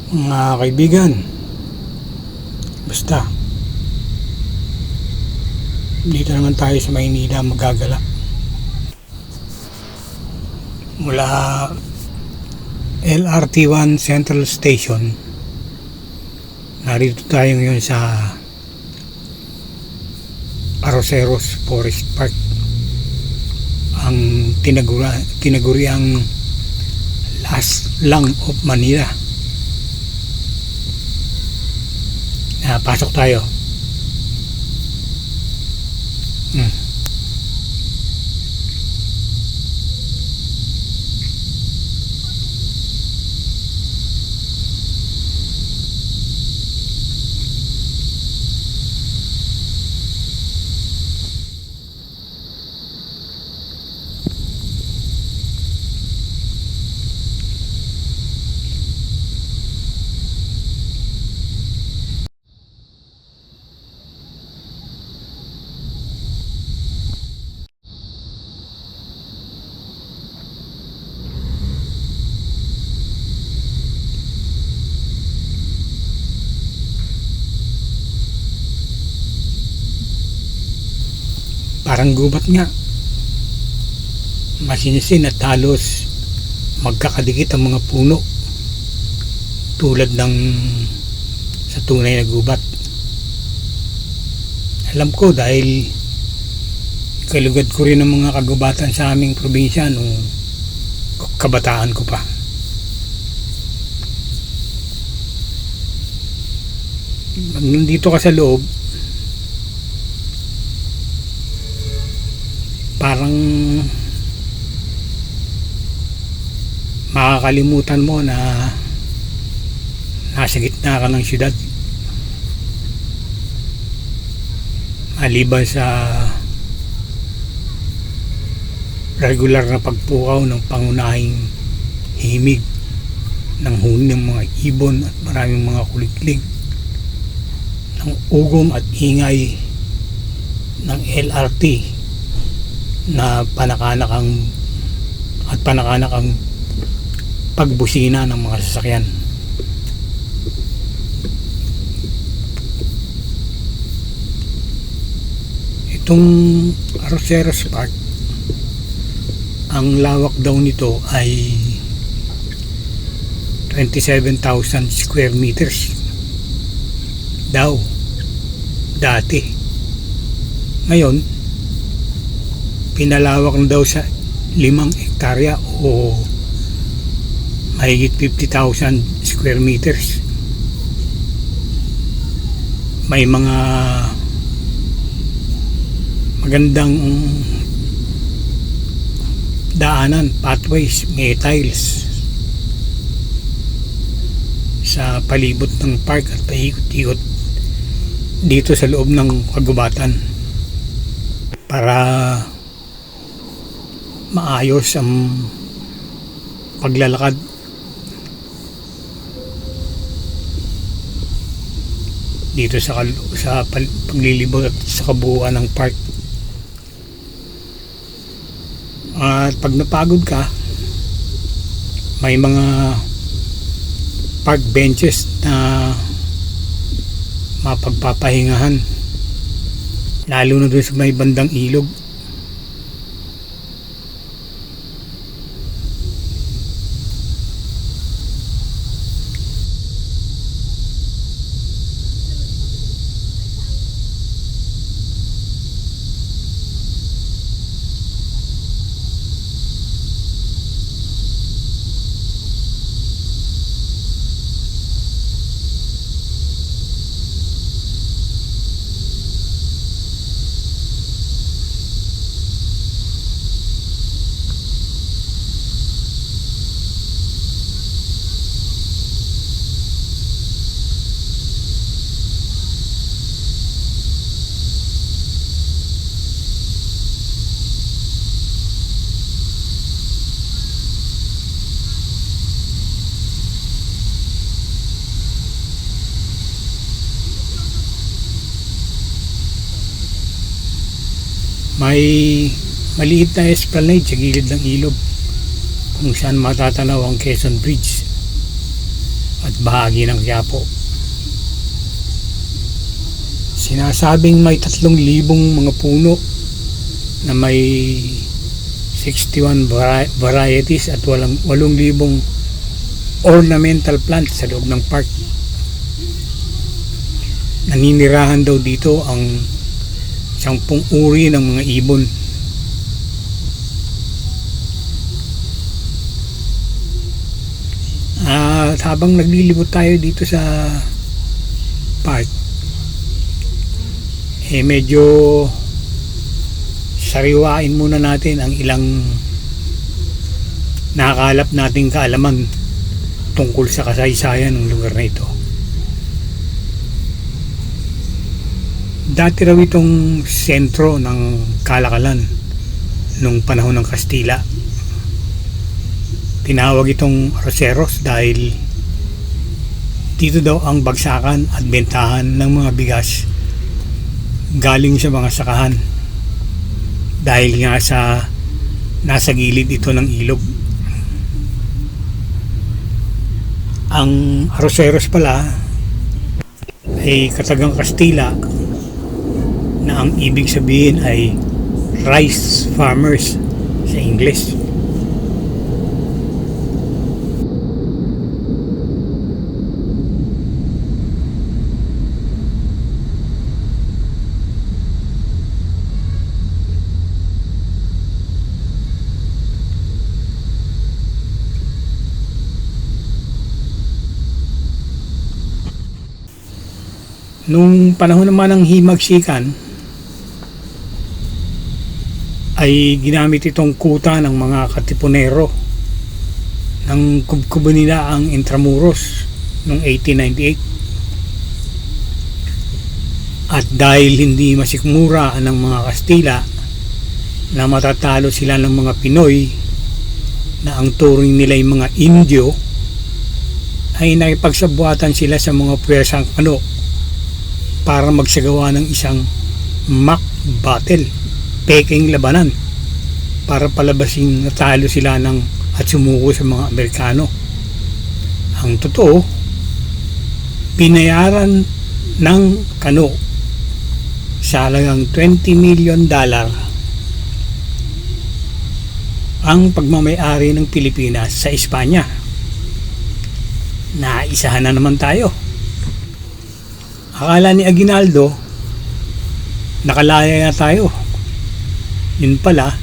Mga kaibigan, basta dito naman tayo sa Maynila magagala mula LRT1 Central Station. Narito tayo ngayon sa Arroceros Forest Park, ang tinaguriang last lung of Manila. Pasok tayo. Parang gubat nga, masinisin at halos magkakadikit ang mga puno tulad ng sa tunay na gubat. Alam ko dahil kalugad ko rin ang mga kagubatan sa aming probinsya nung kabataan ko pa. Pag nandito ka sa loob, parang makakalimutan mo na nasa gitna ka ng syudad, maliban sa regular na pagpukaw ng pangunahing himig ng huni ng mga ibon at maraming mga kuliglig, ng ugong at ingay ng LRT na panakanak ang pagbusina ng mga sasakyan. Itong Arroceros Park, ang lawak daw nito ay 27,000 square meters daw dati. Ngayon pinalawak na daw sa 5 hektarya o mahigit 50,000 square meters. May mga magandang daanan, pathways, may tiles sa palibot ng park at paikot-ikot dito sa loob ng kagubatan para maayos ang paglalakad. Dito sa paglilibot at sa kabuuan ng park. At pag napagod ka, may mga park benches na mapagpapahingahan, lalo na doon sa may bandang ilog. May maliit na esplanade sa gilid ng ilog kung saan matatanaw ang Quezon Bridge. at bahagi ng Quiapo. Sinasabing may 3,000 mga puno na may 61 varieties at 8,000 ornamental plants sa loob ng park. Naninirahan daw dito ang 10 uri ng mga ibon. At habang naglilibot tayo dito sa park, medyo sariwain muna natin ang ilang nakakalap nating kaalaman tungkol sa kasaysayan ng lugar na ito. Dati raw itong sentro ng kalakalan nung panahon ng Kastila. Tinawag itong Arroceros dahil dito daw ang bagsakan at bentahan ng mga bigas galing sa mga sakahan, dahil nga sa nasa gilid ito ng ilog. Ang Arroceros pala ay katagang Kastila na ang ibig sabihin ay rice farmers sa Ingles. Nung panahon naman ng himagsikan ay ginamit itong kuta ng mga katipunero nang kubkuban nila ang Intramuros noong 1898. At dahil hindi masikmura ng mga Kastila na matatalo sila ng mga Pinoy na ang turing nila ay mga Indio, ay nakipagsabuatan sila sa mga puwersang Kano para magsagawa ng isang mock battle, peking labanan, para palabasing natalo sila at sumuko sa mga Amerikano. Ang totoo, binayaran ng Kano sa halagang $20 million ang pagmamay-ari ng Pilipinas sa Espanya. Naisahan na naman tayo. Akala ni Aguinaldo nakalaya na tayo. Yun pala,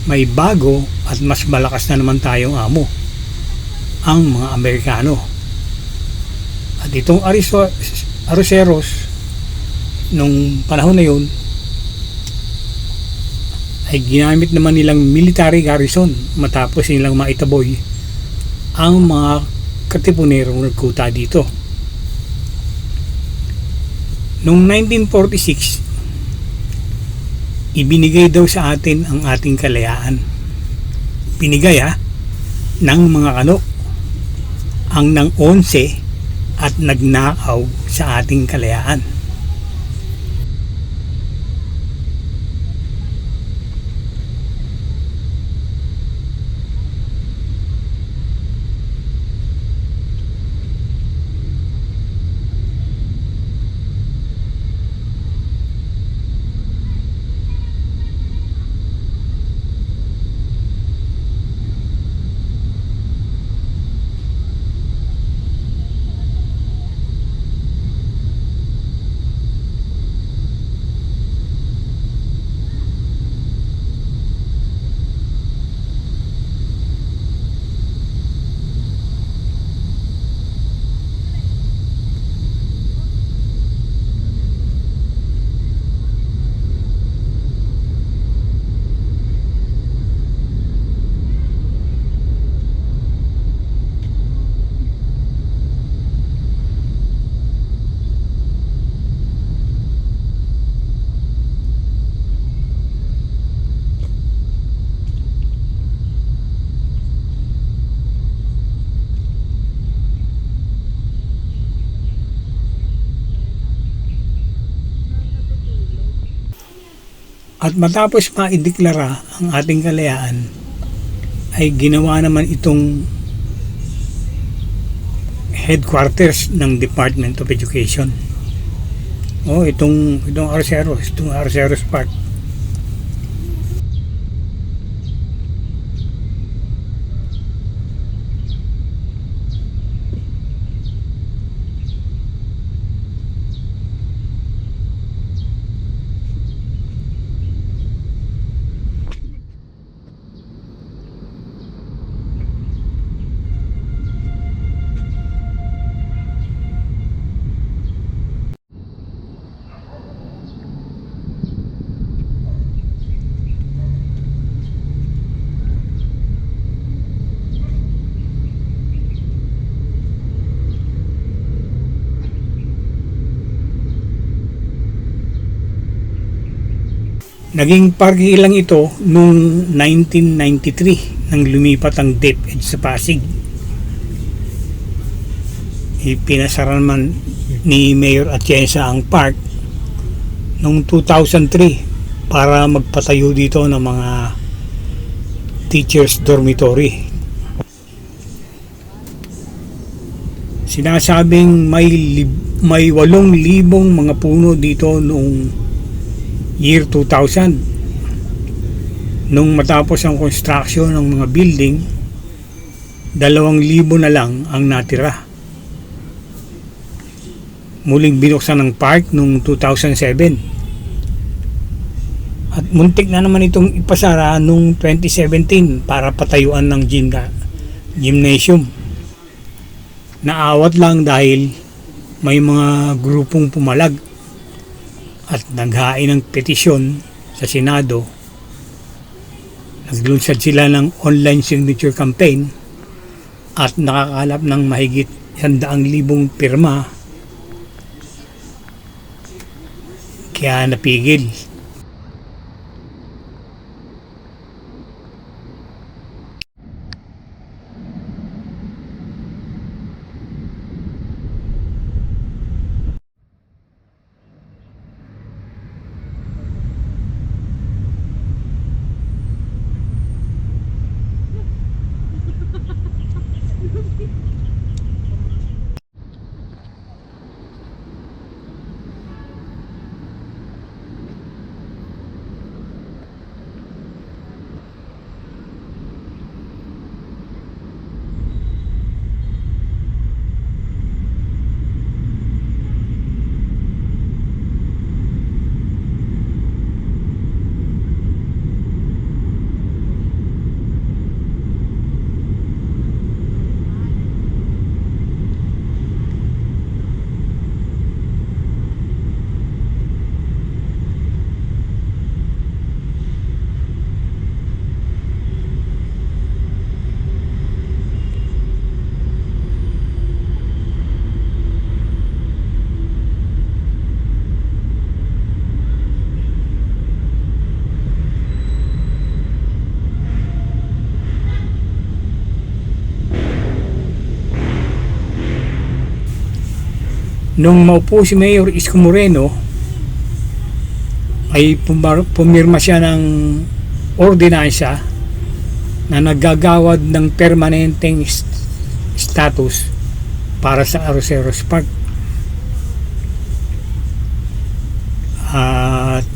may bago at mas malakas na naman tayong amo, ang mga Amerikano. At itong Arroceros nung panahon na yun ay ginamit naman nilang military garrison matapos nilang maitaboy ang mga katipunerong nagkuta dito. Noong 1946, ibinigay daw sa atin ang ating kalayaan. Binigay ng mga Kano ang ng 11 at nagnakaw sa ating kalayaan. At matapos maideklara ang ating kalayaan, ay ginawa naman itong headquarters ng Department of Education. Itong Arceros Park. Naging parking lang ito noong 1993 nang lumipat ang DepEd sa Pasig. Ipinasara naman ni Mayor Atienza ang park noong 2003 para magpatayo dito ng mga teachers dormitory. Sinasabing may 8,000 mga puno dito noong year 2000. Nung matapos ang construction ng mga building, 2,000 na lang ang natira. Muling binuksan ng park noong 2007. At muntik na naman itong ipasara noong 2017 para patayuan ng gymnasium. Naawat lang dahil may mga grupong pumalag at naghain ng petisyon sa Senado. Naglunsad sila ng online signature campaign at nakakalap ng mahigit 100,000 pirma, kaya napigil. Nung maupo si Mayor Isko Moreno, ay pumirma siya ng ordinansa na naggagawad ng permanenteng status para sa Arceros Park. At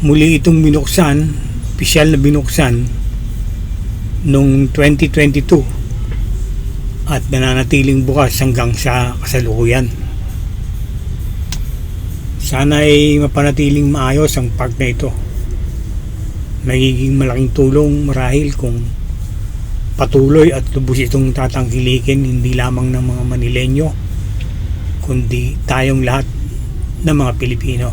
muli itong binuksan, opisyal na binuksan noong 2022 at nananatiling bukas hanggang sa kasalukuyan. Sana ay mapanatiling maayos ang park na ito. Magiging malaking tulong marahil kung patuloy at lubos itong tatangkilikin, hindi lamang ng mga Manileño kundi tayong lahat ng mga Pilipino.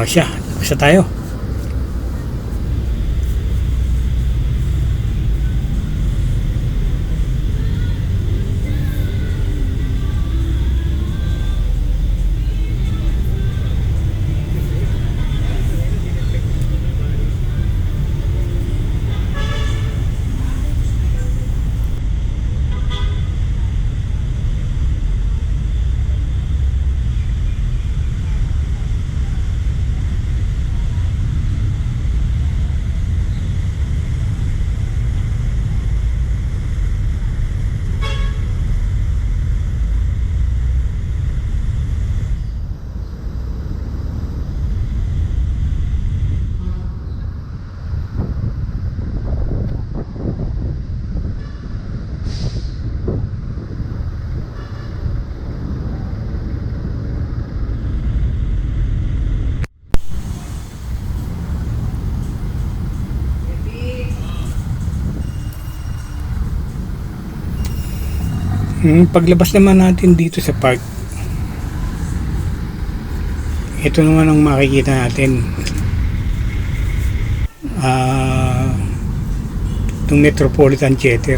Siya, basta tayo. Paglabas naman natin dito sa park, ito naman ang makikita natin. Itong Metropolitan Theater.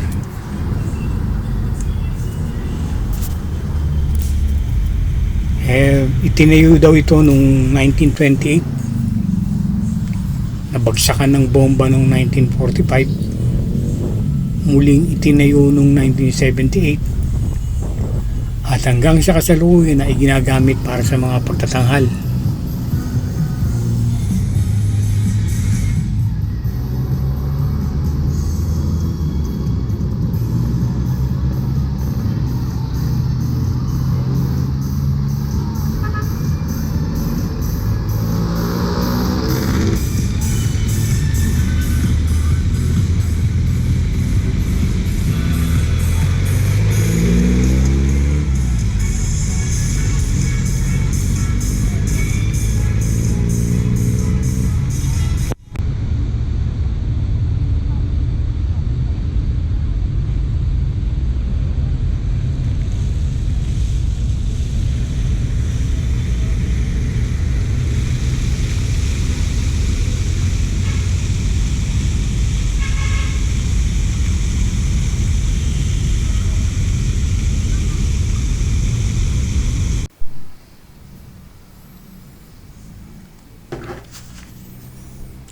Itinayo daw ito noong 1928. Nabagsakan ng bomba noong 1945. Muling itinayo noong 1978. At hanggang sa kasalukuyan ay ginagamit para sa mga pagtatanghal.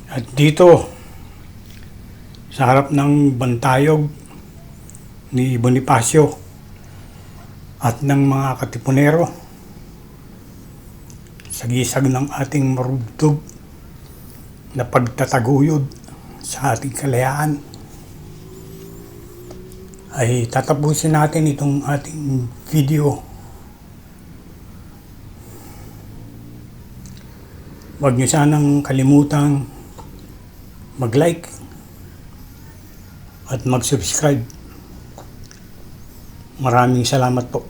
At dito sa harap ng bantayog ni Bonifacio at ng mga katipunero, sagisag ng ating marugtog na pagtataguyod sa ating kalayaan, ay tatapusin natin itong ating video. Huwag niyo sanang kalimutang mag-like at mag-subscribe. Maraming salamat po.